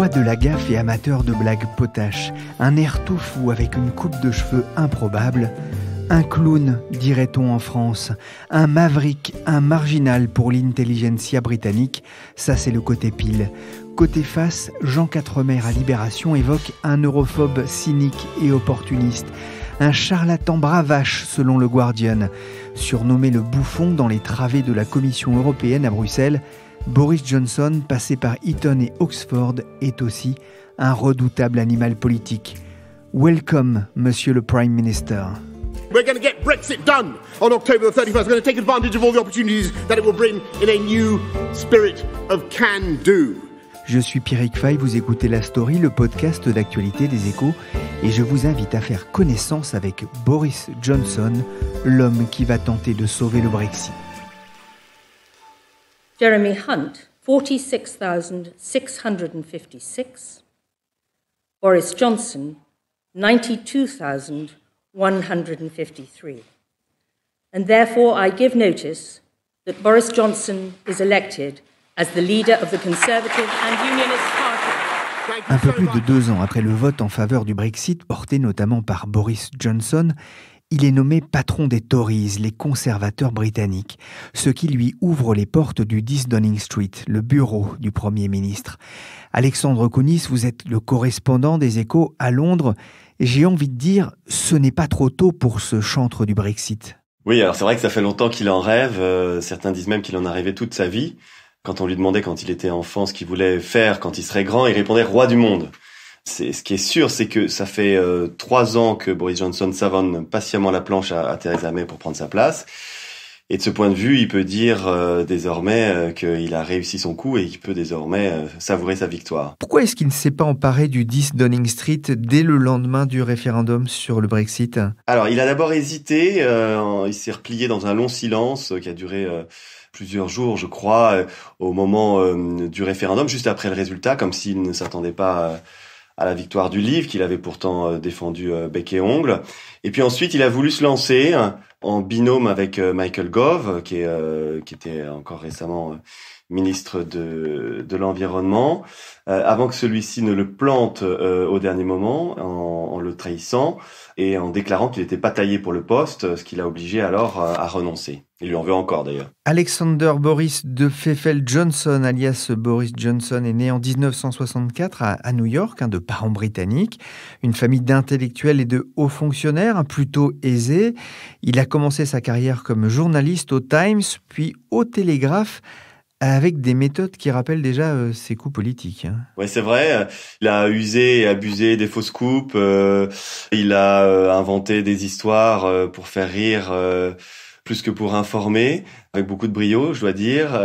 Roi de la gaffe et amateur de blagues potaches, un air tout fou avec une coupe de cheveux improbable, un clown, dirait-on en France, un maverick, un marginal pour l'intelligentsia britannique, ça c'est le côté pile. Côté face, Jean Quatremer à Libération évoque un europhobe cynique et opportuniste, un charlatan bravache selon le Guardian. Surnommé le bouffon dans les travées de la Commission européenne à Bruxelles, Boris Johnson, passé par Eton et Oxford, est aussi un redoutable animal politique. Welcome, Monsieur le Prime Minister. We're going to get Brexit done on October the 31st. We're going to take advantage of all the opportunities that it will bring in a new spirit of can-do. Je suis Pierrick Fay, vous écoutez La Story, le podcast d'actualité des Échos, et je vous invite à faire connaissance avec Boris Johnson, l'homme qui va tenter de sauver le Brexit. Jeremy Hunt, 46,656. Boris Johnson, 92,153. And therefore I give notice that Boris Johnson is elected as the leader of the Conservative and Unionist Party. Un peu plus de 2 ans après le vote en faveur du Brexit, porté notamment par Boris Johnson, il est nommé patron des Tories, les conservateurs britanniques, ce qui lui ouvre les portes du 10 Downing Street, le bureau du Premier ministre. Alexandre Kounis, vous êtes le correspondant des Échos à Londres. J'ai envie de dire, ce n'est pas trop tôt pour ce chantre du Brexit. Oui, alors c'est vrai que ça fait longtemps qu'il en rêve. Certains disent même qu'il en a rêvé toute sa vie. Quand on lui demandait quand il était enfant ce qu'il voulait faire quand il serait grand, il répondait « roi du monde ». Ce qui est sûr, c'est que ça fait 3 ans que Boris Johnson savonne patiemment la planche à Theresa May pour prendre sa place. Et de ce point de vue, il peut dire désormais qu'il a réussi son coup et qu'il peut désormais savourer sa victoire. Pourquoi est-ce qu'il ne s'est pas emparé du 10 Downing Street dès le lendemain du référendum sur le Brexit ? Alors, il a d'abord hésité, il s'est replié dans un long silence qui a duré plusieurs jours, je crois, au moment du référendum, juste après le résultat, comme s'il ne s'attendait pas à la victoire du Leave, qu'il avait pourtant défendu bec et ongle. Et puis ensuite, il a voulu se lancer en binôme avec Michael Gove, qui était encore récemment ministre de l'Environnement, avant que celui-ci ne le plante au dernier moment, en le trahissant, et en déclarant qu'il n'était pas taillé pour le poste, ce qui l'a obligé alors à renoncer. Il lui en veut encore d'ailleurs. Alexander Boris de Pfeffel-Johnson, alias Boris Johnson, est né en 1964 à New York, de parents britanniques, une famille d'intellectuels et de hauts fonctionnaires, plutôt aisés. Il a commencé sa carrière comme journaliste au Times, puis au Télégraphe, avec des méthodes qui rappellent déjà ses coups politiques. Ouais, c'est vrai. Il a usé et abusé des fausses coupes. Il a inventé des histoires pour faire rire, plus que pour informer, avec beaucoup de brio, je dois dire.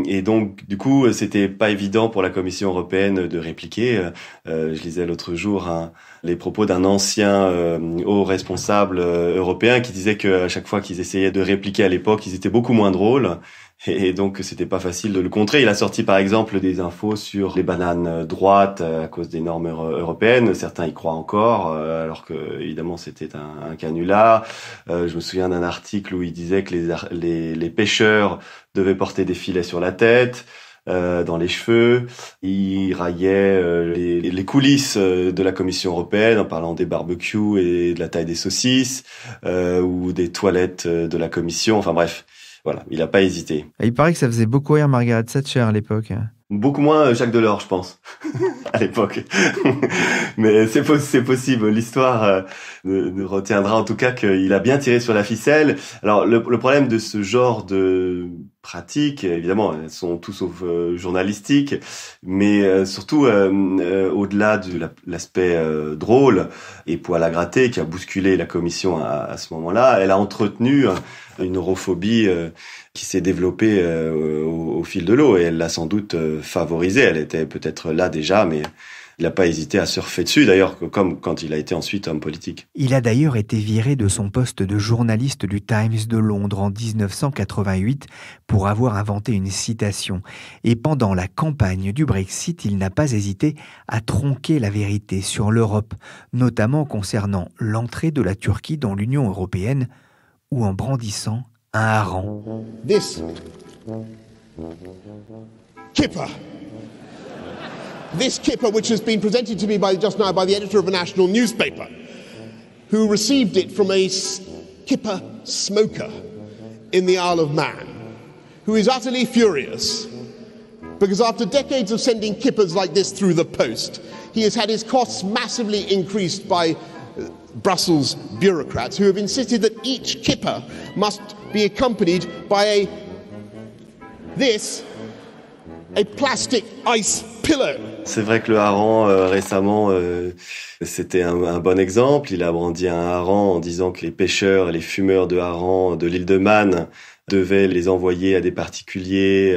Et donc, du coup, c'était pas évident pour la Commission européenne de répliquer. Je lisais l'autre jour les propos d'un ancien haut responsable européen qui disait qu'à chaque fois qu'ils essayaient de répliquer à l'époque, ils étaient beaucoup moins drôles. Et donc, c'était pas facile de le contrer. Il a sorti, par exemple, des infos sur les bananes droites à cause des normes européennes. Certains y croient encore, alors que, évidemment, c'était un canular. Je me souviens d'un article où il disait que les pêcheurs devaient porter des filets sur la tête, dans les cheveux. Il raillait les coulisses de la Commission européenne en parlant des barbecues et de la taille des saucisses, ou des toilettes de la Commission. Enfin bref. Voilà, il n'a pas hésité. Il paraît que ça faisait beaucoup rire Margaret Thatcher à l'époque. Beaucoup moins Jacques Delors, je pense, à l'époque. Mais c'est possible. L'histoire ne retiendra en tout cas qu'il a bien tiré sur la ficelle. Alors, le problème de ce genre de pratiques, évidemment, elles sont tout sauf journalistiques, mais surtout, au-delà de l'aspect drôle et poil à gratter qui a bousculé la commission à ce moment-là, elle a entretenu une europhobie qui s'est développée au fil de l'eau, et elle l'a sans doute favorisée. Elle était peut-être là déjà, mais il n'a pas hésité à surfer dessus, d'ailleurs, comme quand il a été ensuite homme politique. Il a d'ailleurs été viré de son poste de journaliste du Times de Londres en 1988 pour avoir inventé une citation. Et pendant la campagne du Brexit, il n'a pas hésité à tronquer la vérité sur l'Europe, notamment concernant l'entrée de la Turquie dans l'Union européenne, ou en brandissant un hareng. This kipper this kipper, which has been presented to me just now by the editor of a national newspaper, who received it from a kipper smoker in the Isle of Man, who is utterly furious because after decades of sending kippers like this through the post, he has had his costs massively increased by Brussels bureaucrats who have insisted that each kipper must be accompanied by a plastic ice pillow. C'est vrai que le hareng, récemment, c'était un bon exemple. Il a brandi un hareng en disant que les pêcheurs et les fumeurs de hareng de l'île de Man devaient les envoyer à des particuliers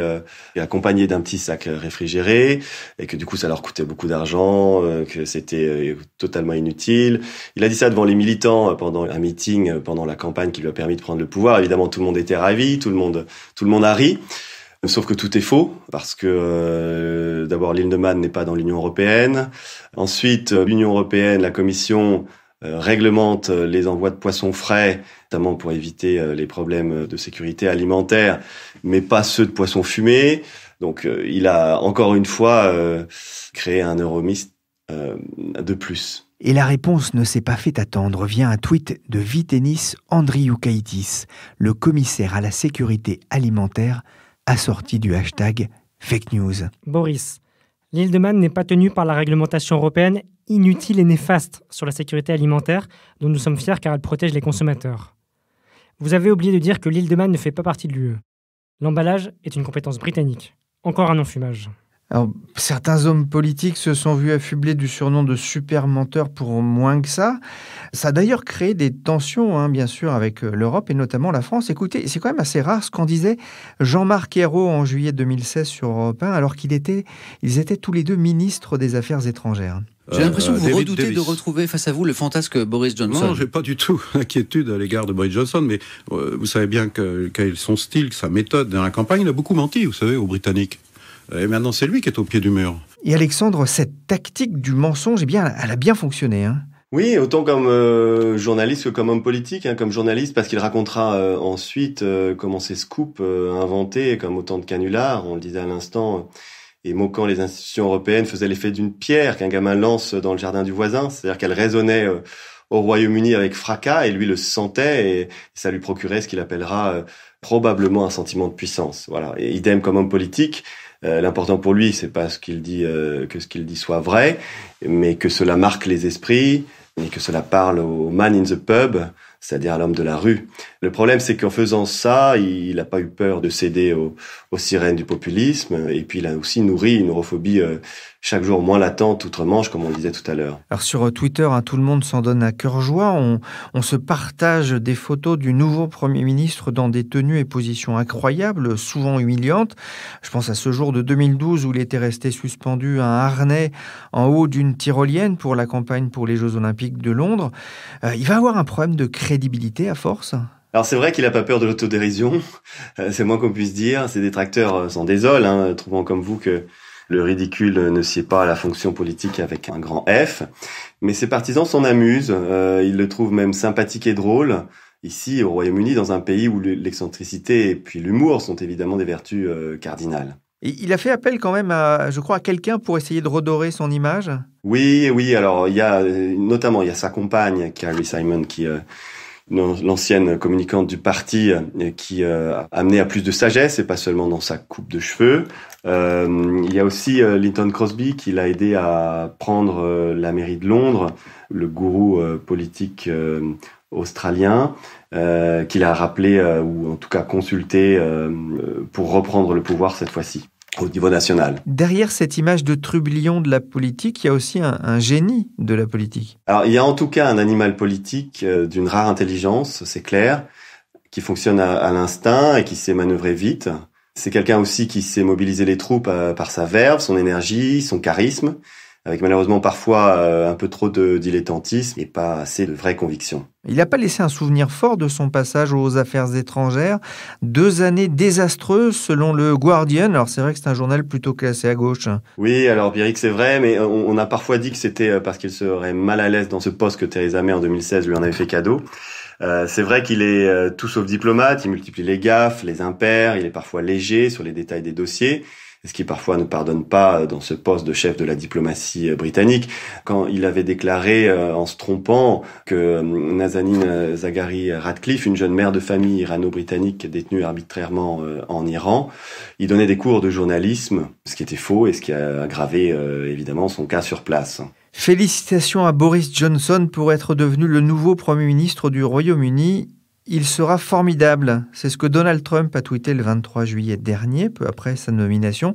accompagnés d'un petit sac réfrigéré et que du coup ça leur coûtait beaucoup d'argent, que c'était totalement inutile. Il a dit ça devant les militants pendant un meeting, pendant la campagne qui lui a permis de prendre le pouvoir. Évidemment, tout le monde était ravi, tout le monde a ri. Sauf que tout est faux, parce que d'abord l'île de Man n'est pas dans l'Union européenne. Ensuite, l'Union européenne, la Commission réglemente les envois de poissons frais, notamment pour éviter les problèmes de sécurité alimentaire, mais pas ceux de poissons fumés. Donc il a encore une fois créé un Euromist de plus. Et la réponse ne s'est pas fait attendre via un tweet de Vytenis Andriukaitis, le commissaire à la sécurité alimentaire, assorti du hashtag fake news. Boris, l'île de Man n'est pas tenue par la réglementation européenne inutile et néfaste sur la sécurité alimentaire dont nous sommes fiers car elle protège les consommateurs. Vous avez oublié de dire que l'île de Man ne fait pas partie de l'UE. L'emballage est une compétence britannique. Encore un non-fumage. Alors, certains hommes politiques se sont vus affublés du surnom de super menteur pour moins que ça. Ça a d'ailleurs créé des tensions, bien sûr, avec l'Europe et notamment la France. Écoutez, c'est quand même assez rare ce qu'en disait Jean-Marc Ayrault en juillet 2016 sur Europe 1, alors qu'ils étaient tous les deux ministres des Affaires étrangères. J'ai l'impression que vous redoutez de retrouver face à vous le fantasque Boris Johnson. Non, j'ai pas du tout d'inquiétude à l'égard de Boris Johnson, mais vous savez bien quel est son style, sa méthode dans la campagne. Il a beaucoup menti, vous savez, aux Britanniques. Et maintenant, c'est lui qui est au pied du mur. Et Alexandre, cette tactique du mensonge, elle a bien fonctionné. Oui, autant comme journaliste que comme homme politique. Comme journaliste, parce qu'il racontera ensuite comment ces scoops inventés, comme autant de canulars, on le disait à l'instant, et moquant les institutions européennes, faisaient l'effet d'une pierre qu'un gamin lance dans le jardin du voisin. C'est-à-dire qu'elle résonnait au Royaume-Uni avec fracas, et lui le sentait, et ça lui procurait ce qu'il appellera probablement un sentiment de puissance. Voilà. Et idem comme homme politique. L'important pour lui, c'est pas ce qu'il dit, que ce qu'il dit soit vrai, mais que cela marque les esprits et que cela parle au man in the pub, c'est-à-dire à l'homme de la rue. Le problème, c'est qu'en faisant ça, il n'a pas eu peur de céder aux sirènes du populisme, et puis il a aussi nourri une europhobie chaque jour moins latente outre-Manche, comme on le disait tout à l'heure. Alors sur Twitter, tout le monde s'en donne à cœur joie. On se partage des photos du nouveau Premier ministre dans des tenues et positions incroyables, souvent humiliantes. Je pense à ce jour de 2012 où il était resté suspendu à un harnais en haut d'une tyrolienne pour la campagne pour les Jeux Olympiques de Londres. Il va avoir un problème de crédibilité à force ? Alors c'est vrai qu'il n'a pas peur de l'autodérision, c'est moins qu'on puisse dire. Ses détracteurs s'en désolent, trouvant comme vous que le ridicule ne sied pas à la fonction politique avec un grand F. Mais ses partisans s'en amusent, ils le trouvent même sympathique et drôle. Ici, au Royaume-Uni, dans un pays où l'excentricité et puis l'humour sont évidemment des vertus cardinales. Et il a fait appel quand même à quelqu'un pour essayer de redorer son image. Oui. Alors il y a sa compagne, Carrie Simon, qui l'ancienne communicante du parti, qui a amené à plus de sagesse et pas seulement dans sa coupe de cheveux. Il y a aussi Linton Crosby qui l'a aidé à prendre la mairie de Londres, le gourou politique australien, qu'il a rappelé ou en tout cas consulté pour reprendre le pouvoir cette fois-ci au niveau national. Derrière cette image de trublion de la politique, il y a aussi un génie de la politique. Alors il y a en tout cas un animal politique d'une rare intelligence, c'est clair, qui fonctionne à l'instinct et qui sait manœuvrer vite. C'est quelqu'un aussi qui sait mobiliser les troupes par sa verve, son énergie, son charisme, avec malheureusement parfois un peu trop de dilettantisme et pas assez de vraies convictions. Il n'a pas laissé un souvenir fort de son passage aux affaires étrangères. 2 années désastreuses selon le Guardian. Alors c'est vrai que c'est un journal plutôt classé à gauche. Oui, alors Pierrick, c'est vrai, mais on a parfois dit que c'était parce qu'il serait mal à l'aise dans ce poste que Theresa May en 2016 lui en avait fait cadeau. C'est vrai qu'il est tout sauf diplomate, il multiplie les gaffes, les impairs, il est parfois léger sur les détails des dossiers. ce qui parfois ne pardonne pas dans ce poste de chef de la diplomatie britannique. Quand il avait déclaré, en se trompant, que Nazanin Zaghari Ratcliffe, une jeune mère de famille irano-britannique détenue arbitrairement en Iran, il donnait des cours de journalisme, ce qui était faux et ce qui a aggravé évidemment son cas sur place. Félicitations à Boris Johnson pour être devenu le nouveau Premier ministre du Royaume-Uni. Il sera formidable. C'est ce que Donald Trump a tweeté le 23 juillet dernier, peu après sa nomination.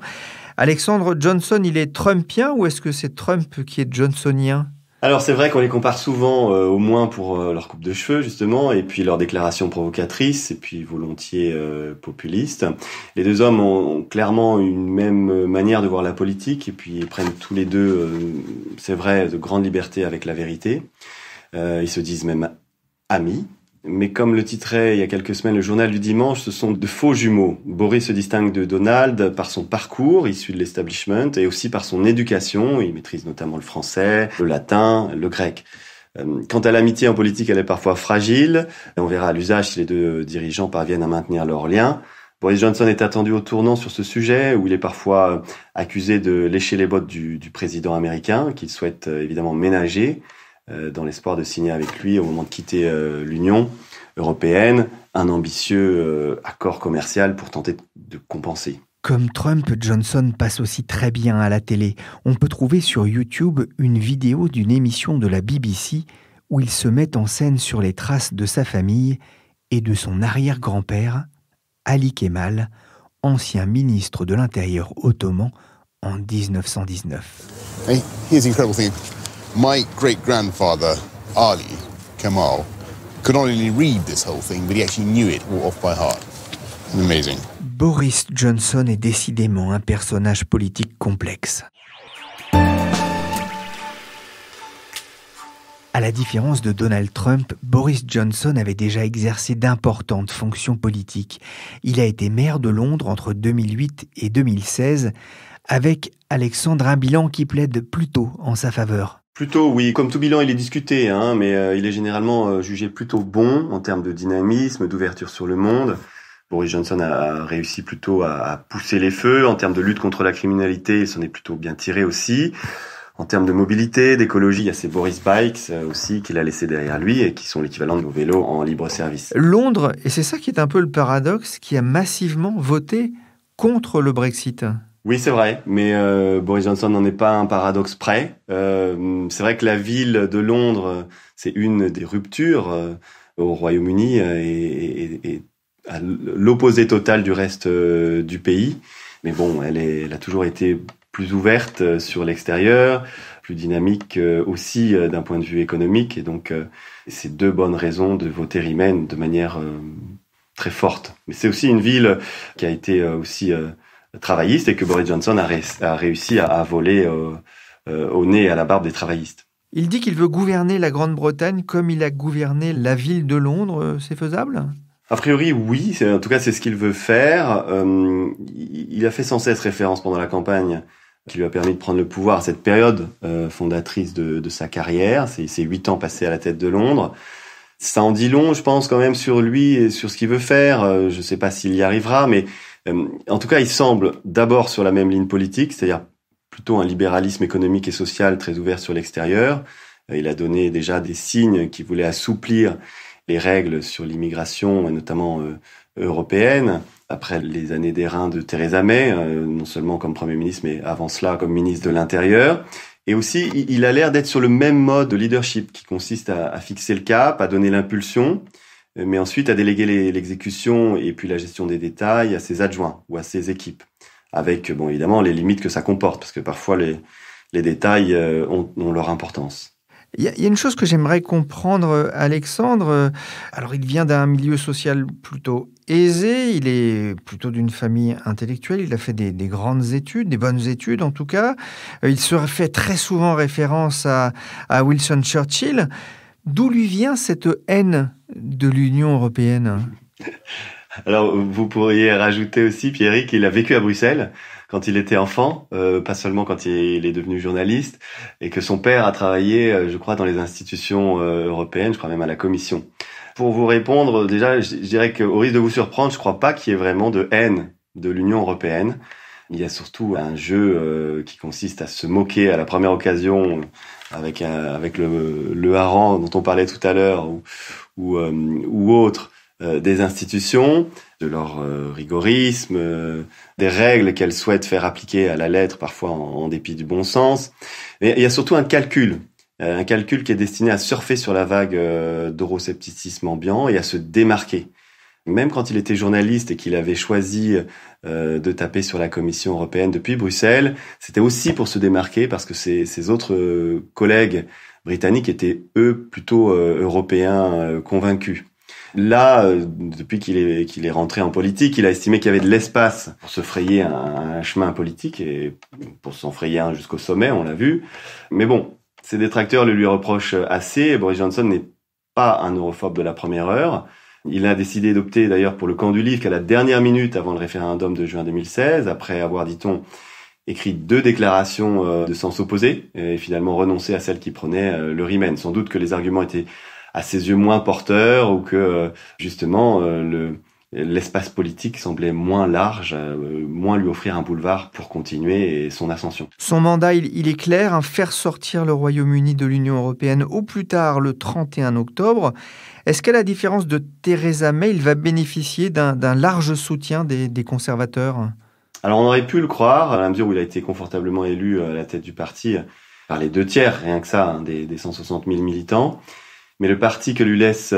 Alexandre, Johnson, il est trumpien ou est-ce que c'est Trump qui est johnsonien ? Alors c'est vrai qu'on les compare souvent, au moins pour leur coupe de cheveux justement, et puis leurs déclarations provocatrices, et puis volontiers populistes. Les deux hommes ont clairement une même manière de voir la politique, et puis ils prennent tous les deux, c'est vrai, de grandes libertés avec la vérité. Ils se disent même amis. Mais comme le titrait il y a quelques semaines le journal du dimanche, ce sont de faux jumeaux. Boris se distingue de Donald par son parcours issu de l'establishment et aussi par son éducation. Il maîtrise notamment le français, le latin, le grec. Quant à l'amitié en politique, elle est parfois fragile. On verra à l'usage si les deux dirigeants parviennent à maintenir leur lien. Boris Johnson est attendu au tournant sur ce sujet, où il est parfois accusé de lécher les bottes du président américain, qu'il souhaite évidemment ménager, dans l'espoir de signer avec lui, au moment de quitter l'Union européenne, un ambitieux accord commercial pour tenter de compenser. Comme Trump, Johnson passe aussi très bien à la télé. On peut trouver sur YouTube une vidéo d'une émission de la BBC où il se met en scène sur les traces de sa famille et de son arrière-grand-père, Ali Kemal, ancien ministre de l'Intérieur ottoman en 1919. Hey, here's the incredible thing. My great-grandfather, Ali Kemal, could not only read this whole thing, but he actually knew it all off by heart. Amazing. Boris Johnson est décidément un personnage politique complexe. À la différence de Donald Trump, Boris Johnson avait déjà exercé d'importantes fonctions politiques. Il a été maire de Londres entre 2008 et 2016, avec Alexandre un bilan qui plaide plutôt en sa faveur. Plutôt, oui. Comme tout bilan, il est discuté, mais il est généralement jugé plutôt bon en termes de dynamisme, d'ouverture sur le monde. Boris Johnson a réussi plutôt à pousser les feux. En termes de lutte contre la criminalité, il s'en est plutôt bien tiré aussi. En termes de mobilité, d'écologie, il y a ces Boris Bikes aussi qu'il a laissé derrière lui et qui sont l'équivalent de nos vélos en libre service. Londres, et c'est ça qui est un peu le paradoxe, qui a massivement voté contre le Brexit. Oui, c'est vrai, mais Boris Johnson n'en est pas un paradoxe près. C'est vrai que la ville de Londres, c'est une des ruptures au Royaume-Uni et à l'opposé total du reste du pays. Mais bon, elle a toujours été plus ouverte sur l'extérieur, plus dynamique aussi d'un point de vue économique. Et donc, c'est deux bonnes raisons de voter Remain de manière très forte. Mais c'est aussi une ville qui a été aussi travailliste et que Boris Johnson a réussi à voler au nez et à la barbe des travaillistes. Il dit qu'il veut gouverner la Grande-Bretagne comme il a gouverné la ville de Londres. C'est faisable ? A priori, oui. En tout cas, c'est ce qu'il veut faire. Il a fait sans cesse référence pendant la campagne qui lui a permis de prendre le pouvoir à cette période fondatrice de sa carrière. C'est 8 ans passés à la tête de Londres. Ça en dit long, je pense, quand même, sur lui et sur ce qu'il veut faire. Je ne sais pas s'il y arrivera, mais en tout cas, il semble d'abord sur la même ligne politique, c'est-à-dire plutôt un libéralisme économique et social très ouvert sur l'extérieur. Il a donné déjà des signes qu'il voulait assouplir les règles sur l'immigration, et notamment européenne, après les années d'airain de Theresa May, non seulement comme Premier ministre, mais avant cela comme ministre de l'Intérieur. Et aussi, il a l'air d'être sur le même mode de leadership qui consiste à fixer le cap, à donner l'impulsion, mais ensuite à déléguer l'exécution et puis la gestion des détails à ses adjoints ou à ses équipes, avec, bon, évidemment, les limites que ça comporte, parce que parfois les détails ont leur importance. Il y a une chose que j'aimerais comprendre, Alexandre. Alors, il vient d'un milieu social plutôt aisé, il est plutôt d'une famille intellectuelle, il a fait des grandes études, des bonnes études en tout cas. Il se fait très souvent référence à Winston Churchill. D'où lui vient cette haine de l'Union européenne ? Alors, vous pourriez rajouter aussi, Pierrick, qu'il a vécu à Bruxelles quand il était enfant, pas seulement quand il est devenu journaliste, et que son père a travaillé, je crois, dans les institutions européennes, je crois même à la Commission. Pour vous répondre, déjà, je dirais qu'au risque de vous surprendre, je crois pas qu'il y ait vraiment de haine de l'Union européenne. Il y a surtout un jeu qui consiste à se moquer à la première occasion avec le hareng dont on parlait tout à l'heure ou autre des institutions, de leur rigorisme, des règles qu'elles souhaitent faire appliquer à la lettre, parfois en dépit du bon sens. Et il y a surtout un calcul qui est destiné à surfer sur la vague d'euroscepticisme ambiant et à se démarquer. Même quand il était journaliste et qu'il avait choisi de taper sur la Commission européenne depuis Bruxelles, c'était aussi pour se démarquer parce que ses autres collègues britanniques étaient, eux, plutôt européens convaincus. Là, depuis qu'il est rentré en politique, il a estimé qu'il y avait de l'espace pour se frayer un chemin politique et pour s'en frayer un jusqu'au sommet, on l'a vu. Mais bon, ses détracteurs le lui reprochent assez. Boris Johnson n'est pas un europhobe de la première heure. Il a décidé d'opter d'ailleurs pour le camp du livre qu'à la dernière minute avant le référendum de juin 2016, après avoir, dit-on, écrit 2 déclarations de sens opposé et finalement renoncé à celle qui prenait le Remain. Sans doute que les arguments étaient à ses yeux moins porteurs ou que justement l'espace politique semblait moins large, moins lui offrir un boulevard pour continuer son ascension. Son mandat, il est clair, faire sortir le Royaume-Uni de l'Union européenne au plus tard le 31 octobre. Est-ce qu'à la différence de Theresa May, il va bénéficier d'un large soutien des conservateurs ? Alors on aurait pu le croire, à la mesure où il a été confortablement élu à la tête du parti par les 2/3, rien que ça, des 160 000 militants. Mais le parti que lui laisse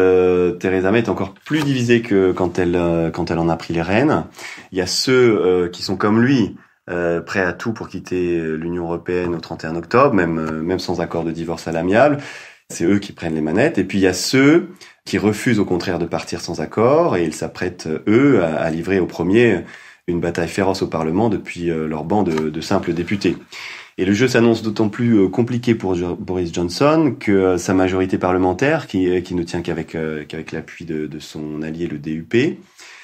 Theresa May est encore plus divisé que quand elle en a pris les rênes. Il y a ceux qui sont comme lui, prêts à tout pour quitter l'Union européenne au 31 octobre, même sans accord de divorce à l'amiable. C'est eux qui prennent les manettes. Et puis il y a ceux qui refusent au contraire de partir sans accord et ils s'apprêtent, eux, à livrer au premier une bataille féroce au Parlement depuis leur banc de simples députés. Et le jeu s'annonce d'autant plus compliqué pour Boris Johnson que sa majorité parlementaire, qui ne tient qu'avec l'appui de son allié le DUP,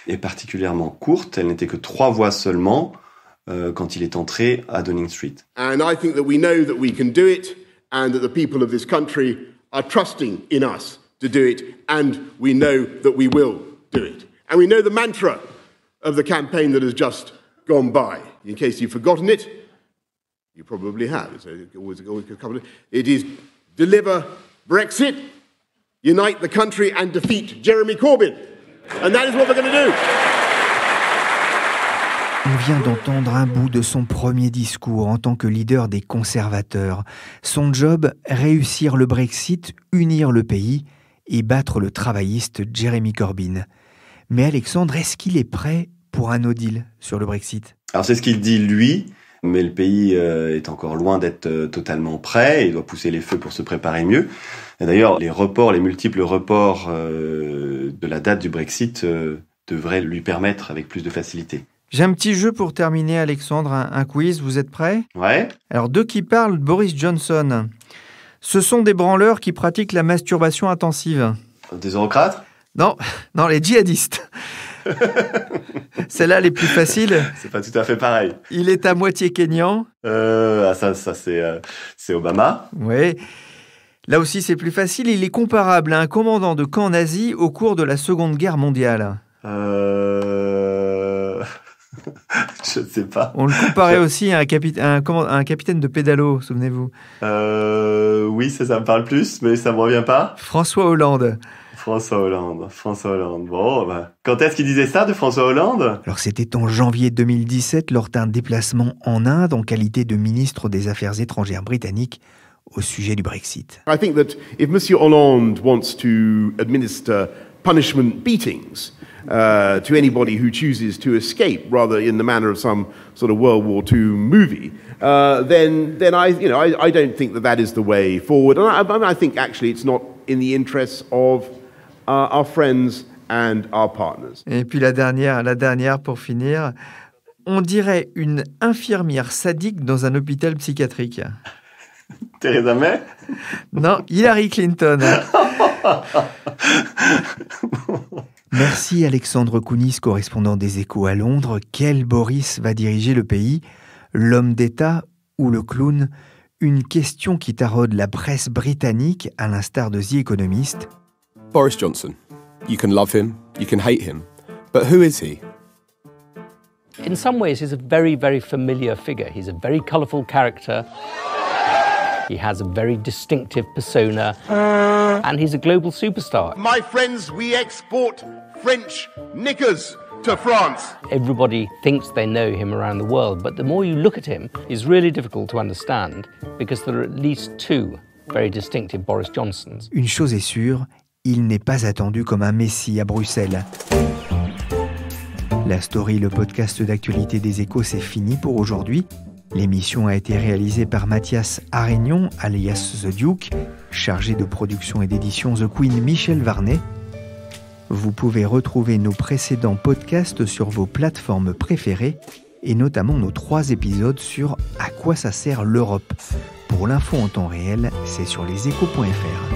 est particulièrement courte. Elle n'était que 3 voix seulement quand il est entré à Downing Street. And I think that we know that we can do it and that the people of this country are trusting in us to do it and we know that we will do it. And we know the mantra of the campaign that has just gone by. In case you've forgotten it, you probably have. It's always a couple of, it is deliver Brexit, unite the country and defeat Jeremy Corbyn. And that is what we're going to do. On vient d'entendre un bout de son premier discours en tant que leader des conservateurs. Son job, réussir le Brexit, unir le pays et battre le travailliste Jeremy Corbyn. Mais Alexandre, est-ce qu'il est prêt pour un no deal sur le Brexit ? Alors c'est ce qu'il dit lui, mais le pays est encore loin d'être totalement prêt. Il doit pousser les feux pour se préparer mieux. Et d'ailleurs, les multiples reports de la date du Brexit devraient lui permettre avec plus de facilité. J'ai un petit jeu pour terminer, Alexandre, un quiz. Vous êtes prêts ? Ouais. Alors, de qui parle Boris Johnson ? Ce sont des branleurs qui pratiquent la masturbation intensive. Des eurocrates ? Non, les djihadistes. Celle-là, les plus faciles. C'est pas tout à fait pareil. Il est à moitié kényan. Ça c'est Obama. Oui. Là aussi, c'est plus facile. Il est comparable à un commandant de camp nazi au cours de la Seconde Guerre mondiale. Je ne sais pas. On le comparait aussi à un capitaine de pédalo, souvenez-vous. Oui, ça me parle plus, mais ça me revient pas. François Hollande. François Hollande. Bon, quand est-ce qu'il disait ça de François Hollande ? Alors, c'était en janvier 2017, lors d'un déplacement en Inde, en qualité de ministre des Affaires étrangères britannique, au sujet du Brexit. I think that if Monsieur Hollande wants to administer punishment beatings to anybody who chooses to escape, rather in the manner of some sort of World War II movie, then I don't think that is the way forward. And I think actually it's not in the interests of our friends and our partners. Et puis la dernière pour finir. On dirait une infirmière sadique dans un hôpital psychiatrique. Theresa May ? Non, Hillary Clinton. Merci Alexandre Kounis, correspondant des Échos à Londres. Quel Boris va diriger le pays ? L'homme d'État ou le clown ? Une question qui taraude la presse britannique, à l'instar de The Economist. Boris Johnson. You can love him, you can hate him, but who is he? In some ways, he's a very, very familiar figure. He's a very colourful character. He has a very distinctive persona. And he's a global superstar. My friends, we export French knickers to France. Everybody thinks they know him around the world, but the more you look at him, it's really difficult to understand because there are at least two very distinctive Boris Johnsons. Une chose est sûre, il n'est pas attendu comme un messie à Bruxelles. La Story, le podcast d'actualité des Échos, c'est fini pour aujourd'hui. L'émission a été réalisée par Mathias Arignon, alias The Duke, chargé de production et d'édition The Queen Michel Varnet. Vous pouvez retrouver nos précédents podcasts sur vos plateformes préférées et notamment nos 3 épisodes sur À quoi ça sert l'Europe. Pour l'info en temps réel, c'est sur leséchos.fr.